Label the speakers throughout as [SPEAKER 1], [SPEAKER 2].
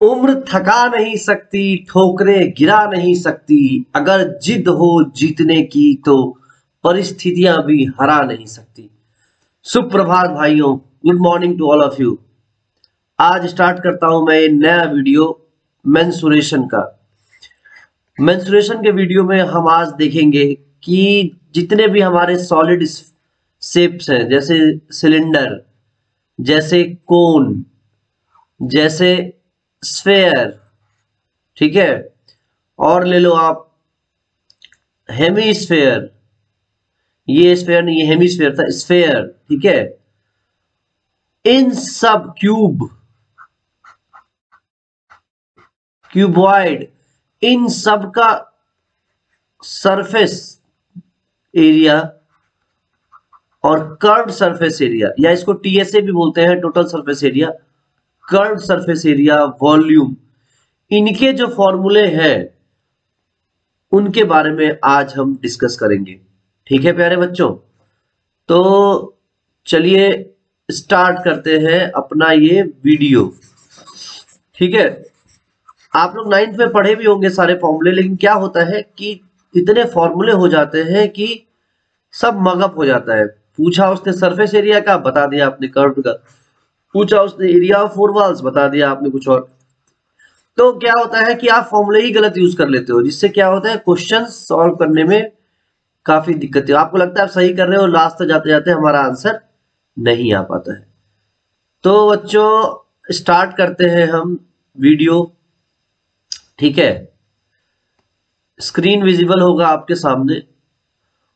[SPEAKER 1] उम्र थका नहीं सकती, ठोकरें गिरा नहीं सकती, अगर जिद हो जीतने की तो परिस्थितियां भी हरा नहीं सकती। सुप्रभात भाइयों, good morning to all of you. आज स्टार्ट करता हूं मैं नया वीडियो मेंसुरेशन का। मेंसुरेशन के वीडियो में हम आज देखेंगे कि जितने भी हमारे सॉलिड शेप्स हैं, जैसे सिलेंडर, जैसे कोन, जैसे स्फेयर, ठीक है, और ले लो आप हेमीस्फेयर, ये स्फेयर नहीं, ये हेमीस्फेयर था, स्फेयर, ठीक है। इन सब क्यूबॉइड, इन सब का सरफेस एरिया और कर्व्ड सरफेस एरिया, या इसको टीएसए भी बोलते हैं, total surface area, curved surface area, volume, इनके जो फॉर्मूले हैं उनके बारे में आज हम डिस्कस करेंगे। ठीक है प्यारे बच्चों, तो चलिए स्टार्ट करते हैं अपना ये वीडियो। ठीक है, आप लोग 9th में पढ़े भी होंगे सारे फॉर्मूले, लेकिन क्या होता है कि इतने फॉर्मूले हो जाते हैं कि सब मगअप हो जाता है। पूछा उसने सरफेस एरिया का, बता दिया आपने कर्व का। पूछा उसने एरिया ऑफ फोर वॉल्स, बता दिया आपने कुछ और। तो क्या होता है कि आप फॉर्मूले ही गलत यूज कर लेते हो, जिससे क्या होता है क्वेश्चन सॉल्व करने में काफी दिक्कत है। आपको लगता है आप सही कर रहे हो, लास्ट तक जाते जाते हमारा आंसर नहीं आ पाता है। तो बच्चों स्टार्ट करते हैं हम वीडियो। ठीक है, स्क्रीन विजिबल होगा आपके सामने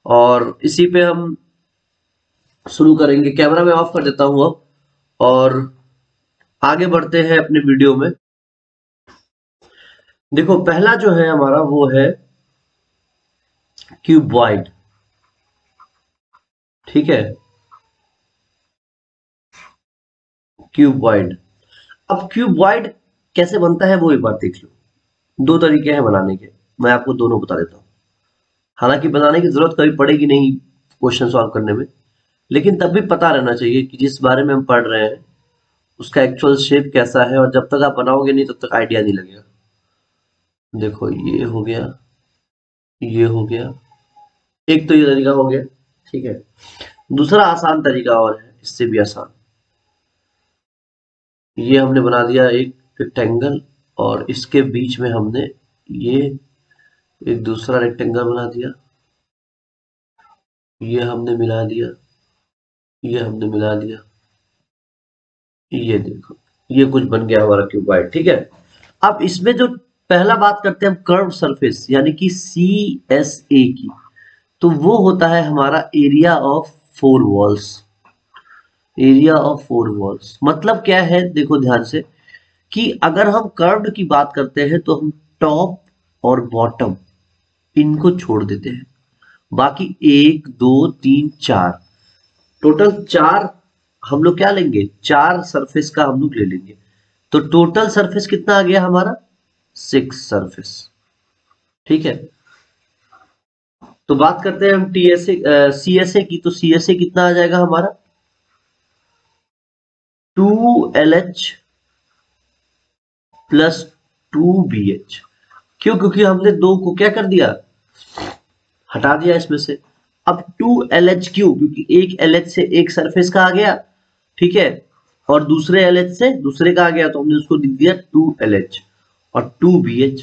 [SPEAKER 1] और इसी पे हम शुरू करेंगे। कैमरा मैं ऑफ कर देता हूं अब और आगे बढ़ते हैं अपने वीडियो में। देखो पहला जो है हमारा वो है क्यूबॉइड। ठीक है, क्यूबॉइड। अब क्यूबॉइड कैसे बनता है वो एक बार देख लो। दो तरीके हैं बनाने के, मैं आपको दोनों बता देता हूँ। हालांकि बनाने की जरूरत कभी पड़ेगी नहीं क्वेश्चन सॉल्व करने में, लेकिन तब भी पता रहना चाहिए कि जिस बारे में हम पढ़ रहे हैं उसका एक्चुअल शेप कैसा है, और जब तक आप बनाओगे नहीं तब तक आइडिया नहीं लगेगा। देखो ये हो गया, ये हो गया, एक तो ये तरीका हो गया। ठीक है, दूसरा आसान तरीका और है, इससे भी आसान। ये हमने बना दिया एक रेक्टेंगल और इसके बीच में हमने ये एक दूसरा रेक्टेंगल बना दिया, ये हमने मिला दिया, ये हमने मिला दिया, ये देखो ये कुछ बन गया हमारा क्यूबॉइड। ठीक है, अब इसमें जो पहला बात करते हैं हम कर्व सरफेस यानी कि सी एस ए की, तो वो होता है हमारा area of four walls. Area of four walls मतलब क्या है, देखो ध्यान से, कि अगर हम कर्व्ड की बात करते हैं तो हम टॉप और बॉटम इनको छोड़ देते हैं, बाकी एक दो तीन चार, टोटल चार हम लोग क्या लेंगे, चार सरफेस का हम लोग ले लेंगे। तो टोटल सरफेस कितना आ गया हमारा, 6 सरफेस। ठीक है, तो बात करते हैं हम टीएसए सीएसए की, तो सीएसए कितना आ जाएगा हमारा, 2LH प्लस 2BH। क्यों, क्योंकि हमने दो को क्या कर दिया, हटा दिया इसमें से। अब 2LH क्यों, क्योंकि एक LH से एक सरफेस का आ गया, ठीक है, और दूसरे LH से दूसरे का आ गया, तो हमने उसको लिख दिया 2LH और 2BH।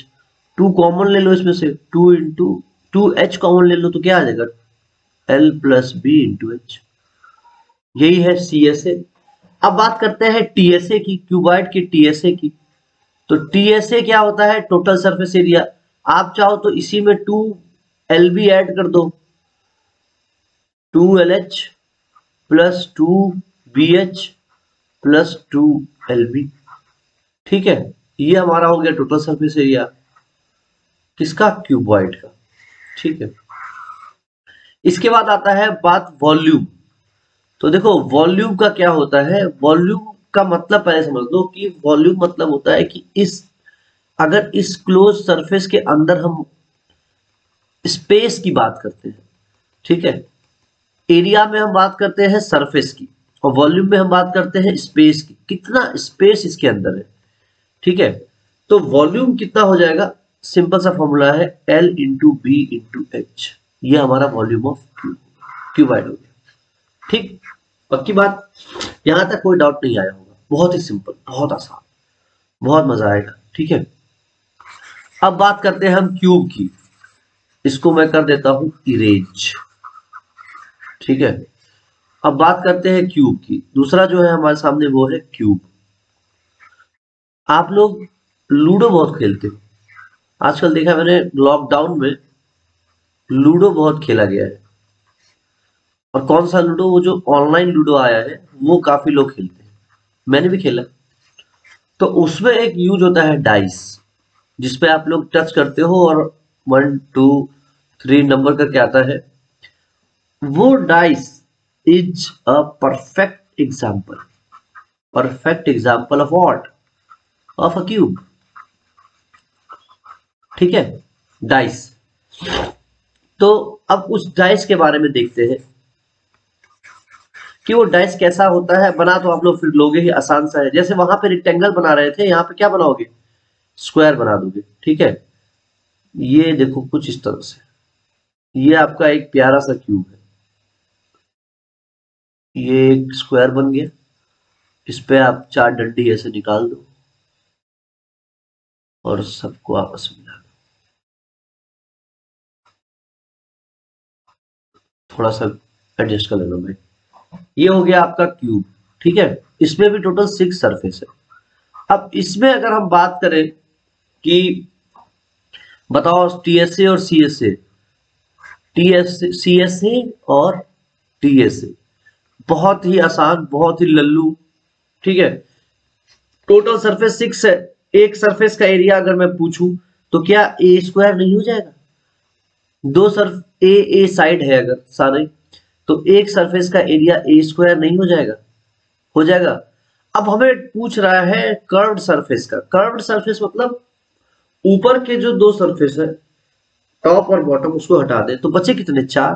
[SPEAKER 1] 2 कॉमन ले लो इसमें से, 2 इंटू 2H कॉमन ले लो तो क्या आ जाएगा, L plus B into H. यही है CSA। अब बात करते हैं TSA की, क्यूबॉइड की TSA की। तो TSA क्या होता है, टोटल सरफेस एरिया। आप चाहो तो इसी में 2LB ऐड कर दो, 2LH plus 2BH plus 2LB। ठीक है, ये हमारा हो गया टोटल सरफेस एरिया किसका, क्यूबॉइड का। ठीक है, इसके बाद आता है बात वॉल्यूम। तो देखो वॉल्यूम का क्या होता है, वॉल्यूम का मतलब पहले समझ लो कि वॉल्यूम मतलब होता है कि अगर इस क्लोज सरफेस के अंदर हम स्पेस की बात करते हैं, ठीक है, एरिया में हम बात करते हैं सरफेस की और वॉल्यूम में हम बात करते हैं स्पेस की, कितना स्पेस इसके अंदर है। ठीक है, तो वॉल्यूम कितना हो जाएगा, सिंपल सा फॉर्मूला है L into B into H, ये हमारा वॉल्यूम ऑफ क्यूबाइड हो गया। ठीक, पक्की बात, यहां तक कोई डाउट नहीं आया होगा, बहुत ही सिंपल, बहुत आसान, बहुत मजा आएगा। ठीक है, अब बात करते हैं हम क्यूब की, इसको मैं कर देता हूं इरेज। ठीक है, अब बात करते हैं क्यूब की, दूसरा जो है हमारे सामने वो है क्यूब। आप लोग लूडो बहुत खेलते हो, आजकल देखा मैंने लॉकडाउन में लूडो बहुत खेला गया है, और कौन सा लूडो, वो जो ऑनलाइन लूडो आया है वो काफी लोग खेलते हैं, मैंने भी खेला। तो उसमें एक यूज होता है डाइस, जिसपे आप लोग टच करते हो और 1 2 3 नंबर करके आता है। वो dice is a perfect example of what, of a cube. ठीक है, डाइस। तो अब उस डाइस के बारे में देखते हैं कि वो डाइस कैसा होता है। बना तो आप लोग फिर लोगे ही, आसान सा है, जैसे वहां पे रेक्टेंगल बना रहे थे, यहाँ पे क्या बनाओगे, स्क्वायर बना दोगे। ठीक है, ये देखो कुछ इस तरह से, ये आपका एक प्यारा सा क्यूब है, ये एक स्क्वायर बन गया, इस पे आप 4 डंडी ऐसे निकाल दो और सबको आपस में मिला दो, थोड़ा सा एडजस्ट कर लेना भाई। ये हो गया आपका क्यूब। ठीक है, इसमें भी टोटल 6 सरफेस है। अब इसमें अगर हम बात करें कि बताओ टीएसए और सीएसए, सीएसए और टीएसए, बहुत ही आसान, बहुत ही लल्लू। ठीक है, टोटल सरफेस 6 है, एक सरफेस का एरिया अगर मैं पूछूं तो क्या ए स्क्वायर नहीं हो जाएगा, दो सरफ ए साइड है अगर सारे, तो एक सरफेस का एरिया ए स्क्वायर नहीं हो जाएगा, हो जाएगा। अब हमें पूछ रहा है कर्व्ड सरफेस का, कर्व्ड सरफेस मतलब ऊपर के जो दो सरफेस है, टॉप और बॉटम, उसको हटा दे तो बचे कितने, 4,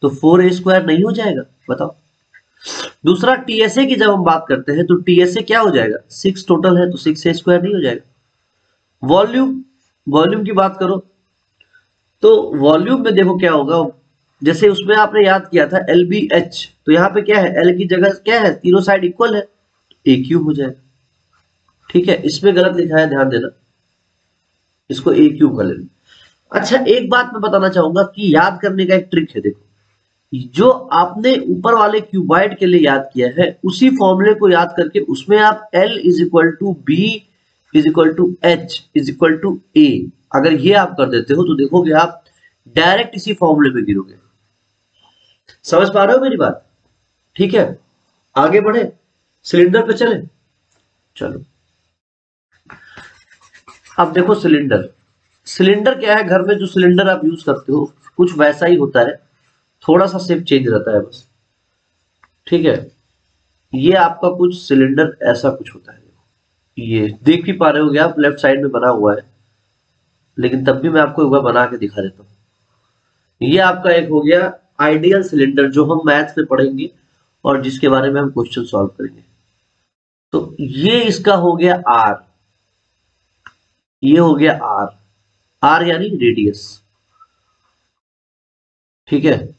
[SPEAKER 1] तो 4a स्क्वायर नहीं हो जाएगा, बताओ। दूसरा टीएसए की जब हम बात करते हैं तो टीएसए क्या हो जाएगा, 6 टोटल है तो 6a स्क्वायर नहीं हो जाएगा। वॉल्यूम, वॉल्यूम की बात करो तो वॉल्यूम में देखो क्या होगा, जैसे उसमें आपने याद किया था एल बी एच, तो यहाँ पे क्या है, एल की जगह क्या है, तीनों साइड इक्वल है, ए क्यूब हो जाएगा। ठीक है, इसमें गलत लिखा है, ध्यान देना, इसको ए क्यूब कर लेना। अच्छा, एक बात मैं बताना चाहूंगा कि याद करने का एक ट्रिक है, देखो जो आपने ऊपर वाले क्यूबाइड के लिए याद किया है, उसी फॉर्मूले को याद करके उसमें आप L is equal to B is equal to H is equal to A, अगर ये आप कर देते हो तो देखोगे आप डायरेक्ट इसी फॉर्मूले में गिरोगे। समझ पा रहे हो मेरी बात? ठीक है, आगे बढ़े, सिलेंडर पे चले, चलो। अब देखो सिलेंडर, सिलेंडर क्या है, घर में जो सिलेंडर आप यूज करते हो कुछ वैसा ही होता है, थोड़ा सा शेप चेंज रहता है बस। ठीक है, ये आपका कुछ सिलेंडर ऐसा कुछ होता है, ये देख भी पा रहे होगे आप, लेफ्ट साइड में बना हुआ है, लेकिन तब भी मैं आपको एक बार बना के दिखा देता हूँ। ये आपका एक हो गया आइडियल सिलेंडर, जो हम मैथ्स में पढ़ेंगे और जिसके बारे में हम क्वेश्चन सॉल्व करेंगे। तो ये इसका हो गया आर, ये हो गया आर, आर यानी रेडियस। ठीक है,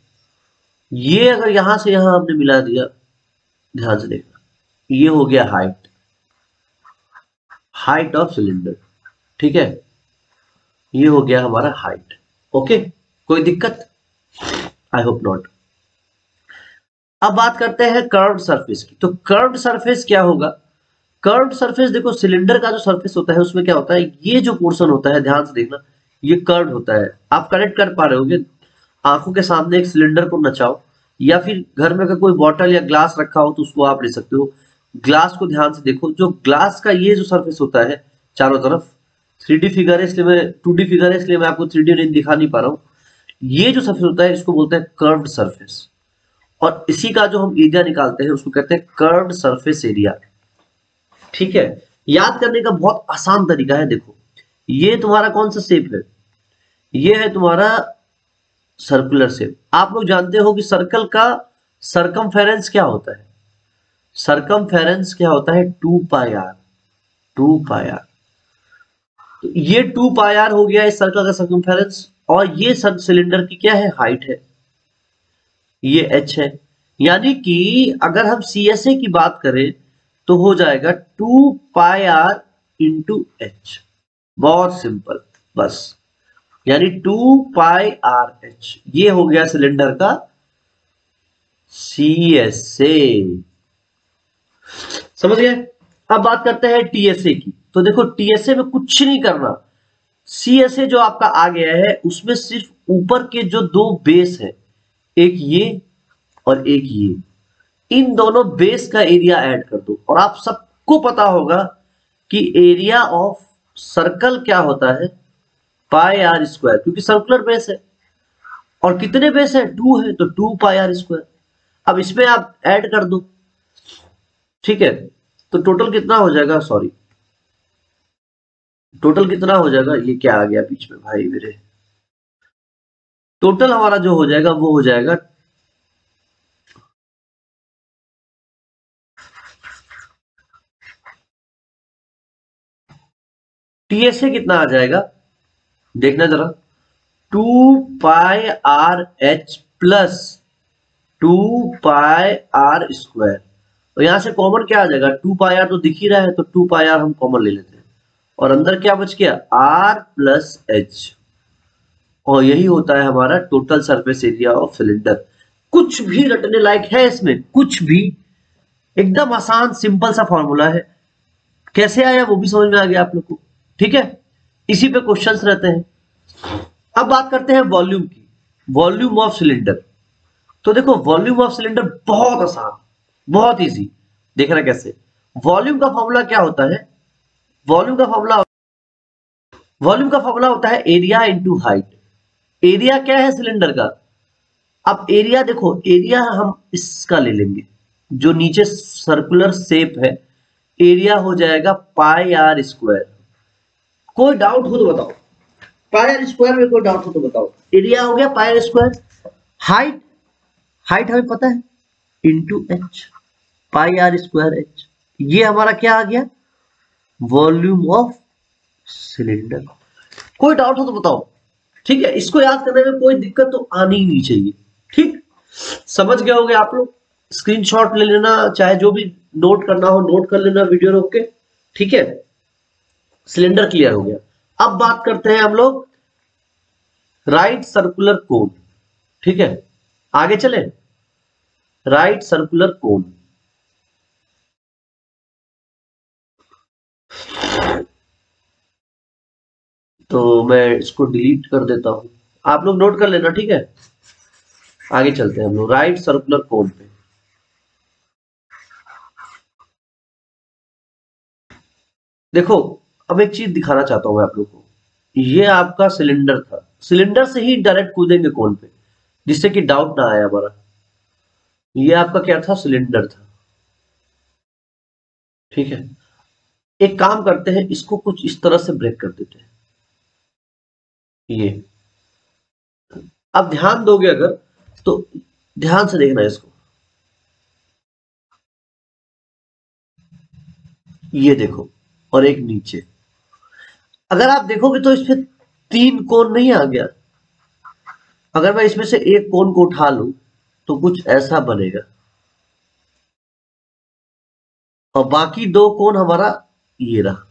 [SPEAKER 1] ये अगर यहां से यहां हमने मिला दिया, ध्यान से देखना, ये हो गया हाइट, हाइट ऑफ सिलेंडर। ठीक है, ये हो गया हमारा हाइट। ओके, कोई दिक्कत? I hope not. अब बात करते हैं कर्व्ड सरफेस की। तो कर्व्ड सरफेस क्या होगा, कर्व्ड सरफेस देखो सिलेंडर का जो सरफेस होता है उसमें क्या होता है, ये जो पोर्शन होता है, ध्यान से देखना, ये कर्व्ड होता है। आप कनेक्ट कर पा रहे होगे, आंखों के सामने एक सिलेंडर को नचाओ, या फिर घर में अगर कोई बॉटल या ग्लास रखा हो तो उसको आप ले सकते हो। ग्लास को ध्यान से देखो, जो ग्लास का ये जो सरफेस होता है चारों तरफ, 3D फिगर है इसलिए मैं 2D फिगर है इसलिए मैं आपको 3D नहीं दिखा नहीं पा रहा हूँ। ये जो सरफेस होता है इसको बोलते हैं कर्व्ड सरफेस, और इसी का जो हम एरिया निकालते हैं उसको कहते हैं कर्व्ड सरफेस एरिया। ठीक है, याद करने का बहुत आसान तरीका है, देखो ये तुम्हारा कौन सा शेप है, ये है तुम्हारा सर्कुलर शेप। आप लोग जानते हो कि सर्कल का सरकमफेरेंस क्या होता है, सरकमफेरेंस क्या होता है, 2 पाई आर, 2 पाई आर। तो ये 2 पाई आर हो गया इस सर्कल का सर्कमफेरेंस, और ये सब सिलेंडर की क्या है, हाइट है, ये h है। यानी कि अगर हम CSA की बात करें तो हो जाएगा 2 पाई आर इंटू एच। बहुत सिंपल, बस, यानी 2 पाई आर एच, ये हो गया सिलेंडर का CSA। समझ गए? अब बात करते हैं TSA की। तो देखो TSA में कुछ नहीं करना, CSA जो आपका आ गया है उसमें सिर्फ ऊपर के जो दो बेस है, एक ये और एक ये, इन दोनों बेस का एरिया ऐड कर दो। और आप सबको पता होगा कि एरिया ऑफ सर्कल क्या होता है, पाई आर स्क्वायर, क्योंकि सर्कुलर बेस है। और कितने बेस है, 2 है, तो 2 पाई आर स्क्वायर। अब इसमें आप ऐड कर दो, ठीक है। तो टोटल कितना हो जाएगा, सॉरी, टोटल कितना हो जाएगा, ये क्या आ गया बीच में भाई मेरे, टोटल हमारा जो हो जाएगा वो हो जाएगा TSA कितना आ जाएगा, देखना जरा, 2 pi R H plus 2 pi R square. तो यहां से कॉमन क्या आ जाएगा, 2 पाई आर तो दिख ही रहा है, तो 2 पाई आर हम कॉमन ले लेते हैं, और अंदर क्या बच गया, आर प्लस एच। और यही होता है हमारा total surface area of cylinder. कुछ भी रटने लायक है इसमें, कुछ भी, एकदम आसान सिंपल सा फॉर्मूला है। कैसे आया वो भी समझ में आ गया आप लोग को, ठीक है। इसी पे क्वेश्चंस रहते हैं। अब बात करते हैं वॉल्यूम की, वॉल्यूम ऑफ सिलेंडर। तो देखो वॉल्यूम ऑफ सिलेंडर बहुत आसान, बहुत इजी। देखना कैसे, वॉल्यूम का फॉर्मूला क्या होता है, वॉल्यूम का फॉर्मूला, वॉल्यूम का फॉर्मूला होता है एरिया इंटू हाइट। एरिया क्या है सिलेंडर का, अब एरिया देखो, एरिया हम इसका ले लेंगे, जो नीचे सर्कुलर शेप है, एरिया हो जाएगा पाई आर स्क्वायर। कोई डाउट हो तो बताओ, पाई आर स्क्वायर में कोई डाउट हो तो बताओ। एरिया हो गया pi R square, height, height हमें पता है, into H, pi R square H. ये हमारा क्या आ गया, वॉल्यूम ऑफ सिलेंडर। कोई डाउट हो तो बताओ, ठीक है। इसको याद करने में कोई दिक्कत तो आनी ही नहीं चाहिए, ठीक। समझ गए होंगे आप लोग, स्क्रीनशॉट ले लेना, चाहे जो भी नोट करना हो नोट कर लेना वीडियो रोक के, ठीक है। सिलेंडर क्लियर हो गया। अब बात करते हैं हम लोग राइट सर्कुलर कोन, ठीक है। आगे चले, राइट सर्कुलर कोन। तो मैं इसको डिलीट कर देता हूं, आप लोग नोट कर लेना, ठीक है। आगे चलते हैं हम लोग राइट सर्कुलर कोन पे। देखो अब एक चीज दिखाना चाहता हूं मैं आप लोग को, ये आपका सिलेंडर था, सिलेंडर से ही डायरेक्ट कूदेंगे कोन पे, जिससे कि डाउट ना आए हमारा। ये आपका क्या था, सिलेंडर था, ठीक है। एक काम करते हैं, इसको कुछ इस तरह से ब्रेक कर देते हैं, ये। अब ध्यान दोगे अगर, तो ध्यान से देखना इसको, ये देखो, और एक नीचे। अगर आप देखोगे तो इसमें 3 कोण नहीं आ गया। अगर मैं इसमें से एक कोण को उठा लूं तो कुछ ऐसा बनेगा, और बाकी 2 कोण हमारा ये रहा।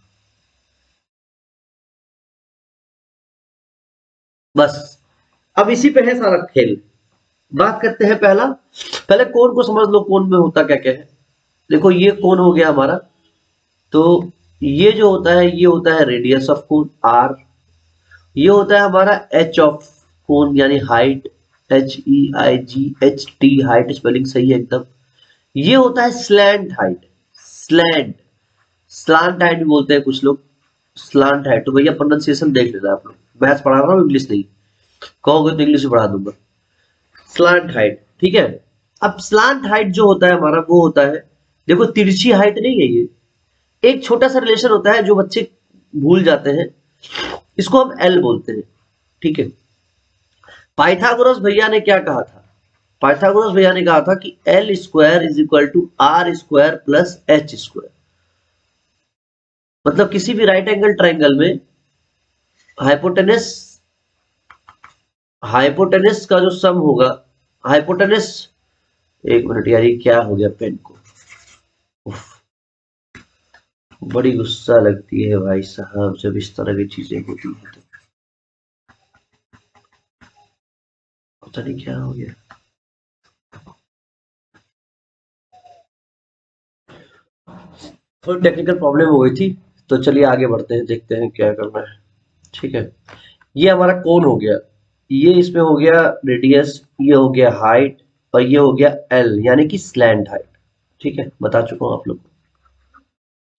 [SPEAKER 1] बस, अब इसी पे है सारा खेल। बात करते हैं पहला, पहले कोण को समझ लो, कोण में होता क्या क्या है। देखो ये कोण हो गया हमारा, तो ये जो होता है ये होता है रेडियस ऑफ कोण आर। ये होता है हमारा एच ऑफ कोण यानी हाइट, HEIGHT, हाइट स्पेलिंग सही है एकदम। ये होता है slant height, slant, slant height भी बोलते हैं कुछ लोग, स्लांट हाइट। तो भैया प्रोनाउंसिएशन देख लेना आप लोग, मैथ्स पढ़ा रहा हूँ इंग्लिश नहीं, कहोगे तो इंग्लिश में पढ़ा दूंगा। स्लांट हाइट, ठीक है। अब स्लांट हाइट जो होता है हमारा वो होता है, देखो तिरछी हाइट नहीं है ये, एक छोटा सा रिलेशन होता है जो बच्चे भूल जाते हैं, इसको हम एल बोलते हैं, ठीक है। पाइथागोरस भैया ने क्या कहा था, पाइथागोरस भैया ने कहा था कि L square is equal to R square plus H square. मतलब किसी भी राइट एंगल ट्राइंगल में हाइपोटेनस, हाइपोटेनस का जो सम होगा, हाइपोटेनस, एक मिनट यार, ये क्या हो गया पेन को, उफ, बड़ी गुस्सा लगती है भाई साहब जब इस तरह की चीजें होती हैं, तो पता नहीं क्या हो गया। थोड़ी टेक्निकल प्रॉब्लम हो गई थी, तो चलिए आगे बढ़ते हैं, देखते हैं क्या करना है। ठीक है, ये हमारा कोण हो गया, ये इसमें हो गया रेडियस, ये हो गया हाइट, और ये हो गया एल यानी कि स्लैंट हाइट। ठीक है, बता चुका हूं आप लोग को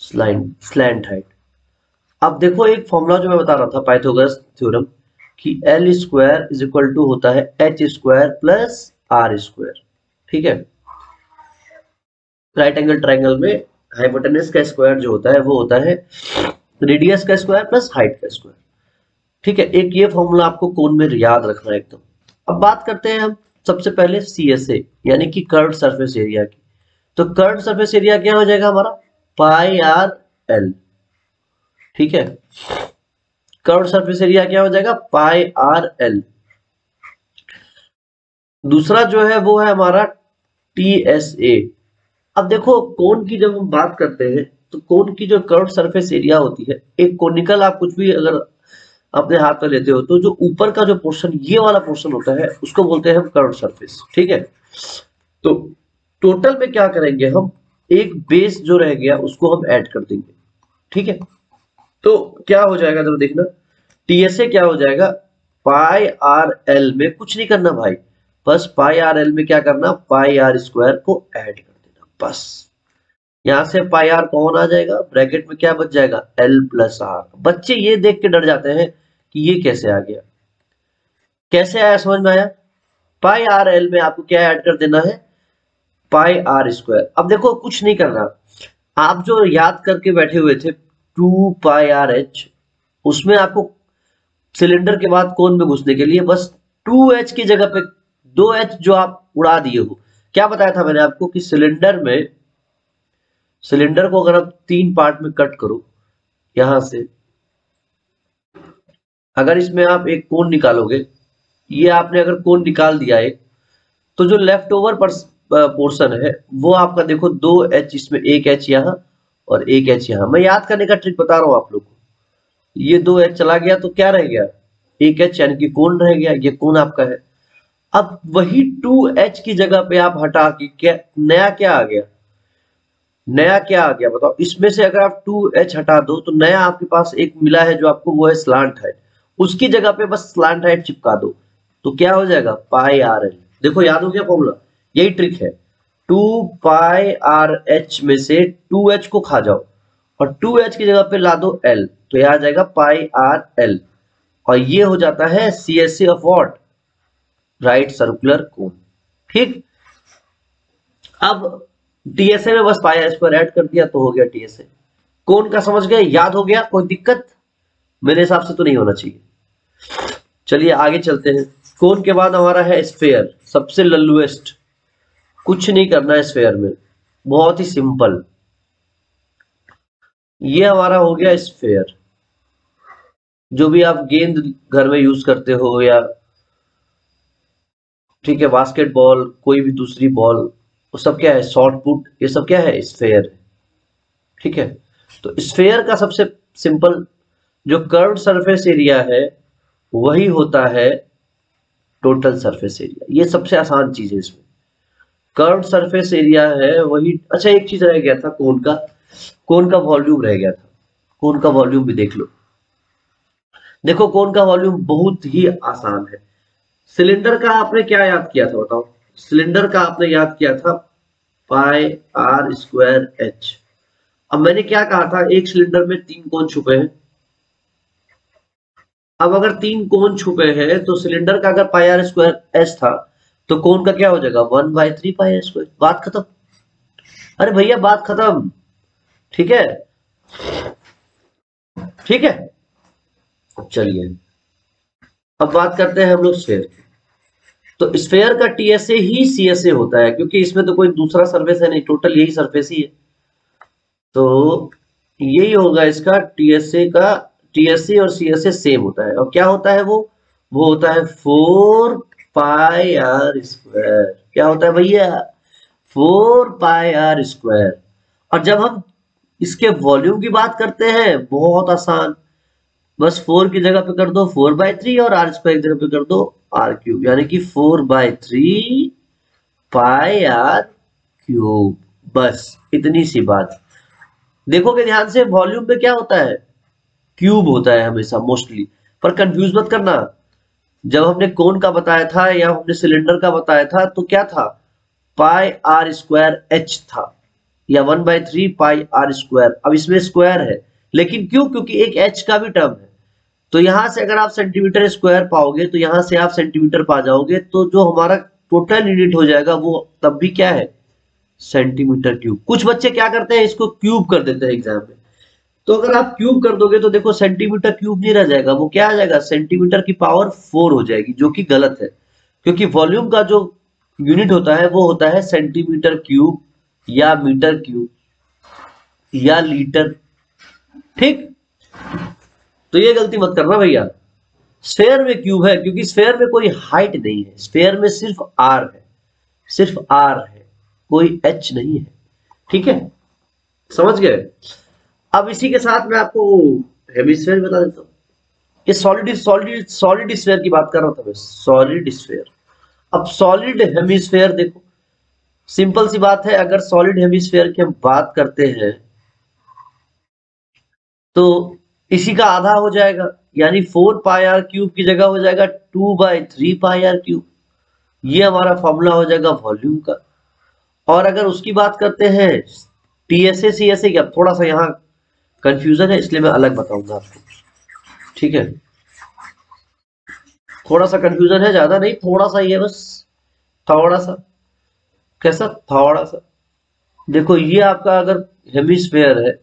[SPEAKER 1] स्लैंट हाइट। अब देखो एक फॉर्मूला जो मैं बता रहा था पाइथागोरस थ्योरम, कि L square is equal to होता है H square plus R square. ठीक है, राइट एंगल ट्राइंगल में हाइपोटेनस का स्क्वायर जो होता है वो होता है रेडियस का स्क्वायर प्लस हाइट का स्क्वायर। ठीक है, एक ये फॉर्मूला आपको कोण में याद रखना है एकदम। अब बात करते हैं हम सबसे पहले CSA यानी कि कर्व्ड सरफेस एरिया की। तो कर्व्ड सरफेस एरिया क्या हो जाएगा हमारा, पाई आर एल। ठीक है, कर्व्ड सरफेस एरिया क्या हो जाएगा, पाई आर एल। दूसरा जो है वो है हमारा TSA। अब देखो कोण की जब हम बात करते हैं तो कोण की जो कर्व्ड सरफेस एरिया होती है, एक कोनिकल आप कुछ भी अगर अपने हाथ में लेते हो तो जो ऊपर का जो पोर्शन, ये वाला पोर्शन होता है, उसको बोलते हैं हम कर्व्ड सरफेस। ठीक है, तो टोटल में क्या करेंगे हम, एक बेस जो रह गया उसको हम ऐड कर देंगे। ठीक है, तो क्या हो जाएगा जरा देखना, TSA क्या हो जाएगा, पाई आर एल में कुछ नहीं करना भाई, बस पाई आर एल में क्या करना, पाई आर स्क्वायर को ऐड कर देना बस। यहां से पाई आर कौन आ जाएगा, ब्रैकेट में क्या बच जाएगा, एल प्लस आर। बच्चे ये देख के डर जाते हैं कि ये कैसे आ गया, कैसे आया समझ में आया, पाई आर एल में आपको क्या ऐड कर देना है, पाई आर स्क्वायर। अब देखो कुछ नहीं करना, आप जो याद करके बैठे हुए थे 2 पाई आर एच, उसमें आपको सिलेंडर के बाद कोण में घुसने के लिए बस 2H की जगह पे 2H जो आप उड़ा दिए हो। क्या बताया था मैंने आपको कि सिलेंडर में, सिलेंडर को अगर आप 3 पार्ट में कट करो यहां से, अगर इसमें आप एक कोण निकालोगे, ये आपने अगर कोण निकाल दिया एक, तो जो लेफ्ट ओवर पोर्शन है वो आपका देखो 2H इसमें, एक H यहाँ और एक H यहाँ। मैं याद करने का ट्रिक बता रहा हूँ आप लोग को, ये 2H चला गया तो क्या रह गया, एक H यानी कि कोण रह गया, ये कोण आपका है। अब वही 2H की जगह पे आप हटा के क्या नया क्या आ गया, नया क्या आ गया बताओ, इसमें से अगर आप 2H हटा दो तो नया आपके पास एक मिला है जो आपको, वो है स्लांट हाइट। उसकी जगह पे बस स्लांट हाइट चिपका दो तो क्या हो जाएगा, पाई आर एल। देखो याद हो गया फॉर्मूला, यही ट्रिक है, 2 पाई आर एच में से 2H को खा जाओ और 2H की जगह पे ला दो L, तो यह आ जाएगा पाई आर एल, और ये हो जाता है CSA of what, right circular cone. ठीक, अब TSA में बस पाई आर स्क्वायर ऐड कर दिया तो हो गया TSA। कोन का समझ गए, याद हो गया, कोई दिक्कत मेरे हिसाब से तो नहीं होना चाहिए। चलिए आगे चलते हैं। कोन के बाद हमारा है स्फेयर, सबसे लल्लुएस्ट, कुछ नहीं करना है स्फेयर में, बहुत ही सिंपल। ये हमारा हो गया स्फेयर, जो भी आप गेंद घर में यूज करते हो या ठीक है बास्केटबॉल, कोई भी दूसरी बॉल, वो सब क्या है, शॉर्ट पुट, ये सब क्या है, स्फेयर। ठीक है, तो स्फेयर का सबसे सिंपल जो कर्व्ड सरफेस एरिया है वही होता है टोटल सरफेस एरिया। ये सबसे आसान चीज है इसमें, कर्व्ड सरफेस एरिया है वही। अच्छा एक चीज रह गया था, कोन का, कोन का वॉल्यूम रह गया था, कोन का वॉल्यूम भी देख लो। देखो कोन का वॉल्यूम बहुत ही आसान है। सिलेंडर का आपने क्या याद किया था बताओ, सिलेंडर का आपने याद किया था पाई आर स्क्वायर एच। अब मैंने क्या कहा था, एक सिलेंडर में 3 कोन छुपे हैं। अब अगर 3 कोन छुपे हैं तो सिलेंडर का अगर पाई आर स्क्वायर एच था तो कोन का क्या हो जाएगा, 1/3 पाई आर स्क्वायर। बात खत्म, अरे भैया बात खत्म। ठीक है, ठीक है, चलिए अब बात करते हैं हम लोग स्फेयर की। तो स्फेयर का TSA ही CSA होता है, क्योंकि इसमें तो कोई दूसरा सरफेस है नहीं, टोटल यही सरफेस ही है। तो यही होगा इसका TSA का, टीएसए और सीएसए सेम होता है, और क्या होता है वो होता है 4 पाई आर स्क्वायर। क्या होता है भैया? 4 पाई आर स्क्वायर। और जब हम इसके वॉल्यूम की बात करते हैं, बहुत आसान, बस 4 की जगह पे कर दो 4/3 और आर स्क्वायर की जगह पे कर दो आर क्यूब, यानी कि 4/3 पाई आर क्यूब। बस इतनी सी बात। देखोगे ध्यान से, वॉल्यूम में क्या होता है? क्यूब होता है हमेशा मोस्टली, पर कंफ्यूज मत करना। जब हमने कोन का बताया था या हमने सिलेंडर का बताया था तो क्या था? पाई आर स्क्वायर एच था, या 1/3 पाई आर स्क्वायर। अब इसमें स्क्वायर है, लेकिन क्यों? क्योंकि एक एच का भी टर्म है। तो यहां से अगर आप सेंटीमीटर स्क्वायर पाओगे तो यहां से आप सेंटीमीटर पा जाओगे, तो जो हमारा टोटल यूनिट हो जाएगा वो तब भी क्या है? Centimetre cube. कुछ बच्चे क्या करते हैं, इसको क्यूब कर देते हैं एग्जाम में। तो अगर आप क्यूब कर दोगे तो देखो सेंटीमीटर क्यूब नहीं रह जाएगा, वो क्या आ जाएगा? सेंटीमीटर की पावर 4 हो जाएगी, जो कि गलत है। क्योंकि वॉल्यूम का जो यूनिट होता है वो होता है सेंटीमीटर क्यूब, या मीटर क्यूब, या लीटर। ठीक, तो ये गलती मत करना भैया। स्फेयर में क्यूब है, क्योंकि स्फेयर में कोई हाइट नहीं है, स्फेयर में सिर्फ आर है, सिर्फ आर है, कोई एच नहीं है। ठीक है, समझ गए? अब इसी के साथ मैं आपको हेमिस्फेयर बता देता हूँ। ये सॉलिड स्फेयर की बात कर रहा था मैं, सॉलिड स्फेयर। अब सॉलिड हेमिस्फेयर देखो, सिंपल सी बात है, अगर सॉलिड हेमिस्फेयर की हम बात करते हैं तो इसी का आधा हो जाएगा, यानी 4 पाई आर क्यूब की जगह हो जाएगा 2/3 पाई आर क्यूब। ये हमारा फॉर्मूला हो जाएगा वॉल्यूम का। और अगर उसकी बात करते हैं टीएसए सीएसए क्या, थोड़ा सा यहाँ कंफ्यूजन है, इसलिए मैं अलग बताऊंगा आपको। ठीक है, थोड़ा सा कंफ्यूजन है, ज्यादा नहीं, थोड़ा सा ही है बस, थोड़ा सा। कैसा? थोड़ा सा। देखो ये आपका अगर हेमिस्फेयर है,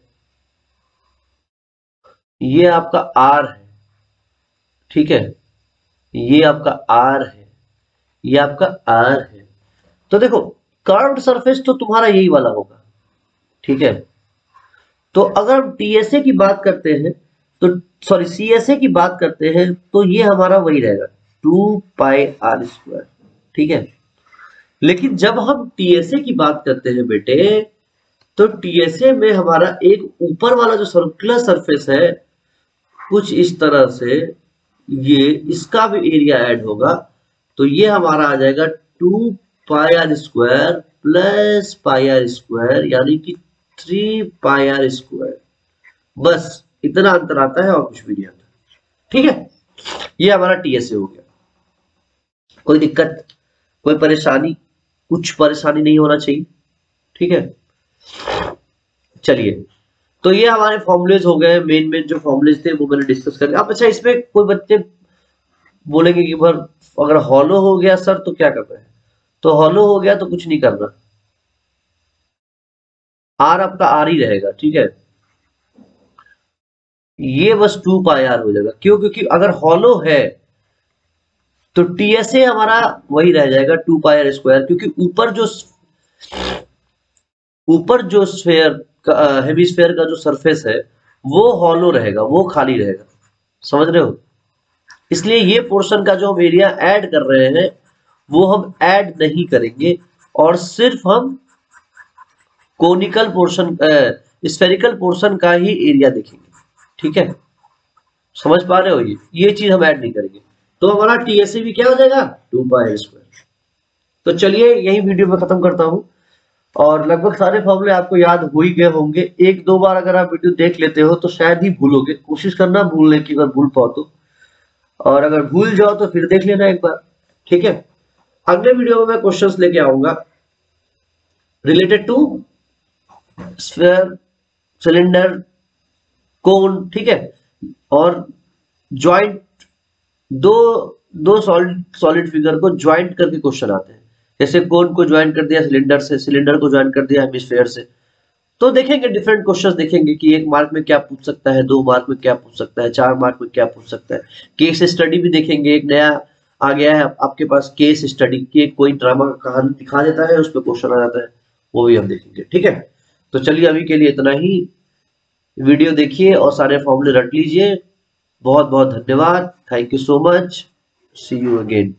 [SPEAKER 1] ये आपका आर है, ठीक है, ये आपका आर है, ये आपका आर है। तो देखो कर्व्ड सरफेस तो तुम्हारा यही वाला होगा, ठीक है। तो अगर हम टीएसए की बात करते हैं तो, सॉरी सीएसए की बात करते हैं तो ये हमारा वही रहेगा 2 पाई आर स्क्वायर, ठीक है। लेकिन जब हम टीएसए की बात करते हैं बेटे, तो टीएसए में हमारा एक ऊपर वाला जो सर्कुलर सरफेस है कुछ इस तरह से, ये इसका भी एरिया ऐड होगा, तो ये हमारा आ जाएगा 2 pi R square plus pi R square, यानी कि 3 पाई आर स्क्वायर। बस इतना अंतर आता है और कुछ भी नहीं आता, ठीक है। ये हमारा टीएसए हो गया। कोई दिक्कत, कोई परेशानी, कुछ परेशानी नहीं होना चाहिए, ठीक है। चलिए, तो ये हमारे फॉर्मुलेज हो गए, मेन मेन जो फॉर्मुलेज थे वो मैंने डिस्कस कर लिया। अब अच्छा, इसमें कोई बच्चे बोलेंगे कि भर अगर हॉलो हो गया सर तो क्या करना है? तो हॉलो हो गया तो कुछ नहीं करना, आर आपका आर ही रहेगा, ठीक है। ये बस 2 पाई आर हो जाएगा, क्यों? क्योंकि अगर हॉलो है तो टीएसए हमारा वही रह जाएगा 2 पाई आर स्क्वायर, क्योंकि ऊपर जो स्फेयर का हेमिस्फेयर का जो सरफेस है वो हॉलो रहेगा, वो खाली रहेगा, समझ रहे हो? इसलिए ये पोर्शन का जो हम एरिया ऐड कर रहे हैं वो हम ऐड नहीं करेंगे, और सिर्फ हम कोनिकल पोर्शन, स्फेरिकल पोर्शन का ही एरिया देखेंगे, ठीक है। समझ पा रहे हो? ये चीज हम ऐड नहीं करेंगे, तो हमारा टीएसए भी क्या हो जाएगा 2 पाई स्क्वायर। तो चलिए यही वीडियो में खत्म करता हूं, और लगभग सारे फॉर्मूले आपको याद हो ही गए होंगे। एक दो बार अगर आप वीडियो देख लेते हो तो शायद ही भूलोगे, कोशिश करना भूलने की, अगर भूल पाओ तो, और अगर भूल जाओ तो फिर देख लेना एक बार, ठीक है। अगले वीडियो में मैं क्वेश्चंस लेके आऊंगा रिलेटेड टू स्फीयर, सिलेंडर, कोन, ठीक है, और ज्वाइंट, दो दो सॉलिड फिगर को ज्वाइंट करके क्वेश्चन आते हैं। जैसे कोन को ज्वाइंट कर दिया सिलेंडर से, सिलेंडर को ज्वाइंट कर दिया हेमिस्फीयर से। तो देखेंगे डिफरेंट क्वेश्चंस, देखेंगे कि 1 मार्क में क्या पूछ सकता है, 2 मार्क में क्या पूछ सकता है, 4 मार्क में क्या पूछ सकता है। केस स्टडी भी देखेंगे, एक नया आ गया है आपके पास केस स्टडी, के कोई ड्रामा कहानी दिखा देता है, उस पर क्वेश्चन आ जाता है, वो भी हम देखेंगे, ठीक है। तो चलिए अभी के लिए इतना ही, वीडियो देखिए और सारे फॉर्मूले रट लीजिए, बहुत बहुत धन्यवाद, thank you so much, see you again.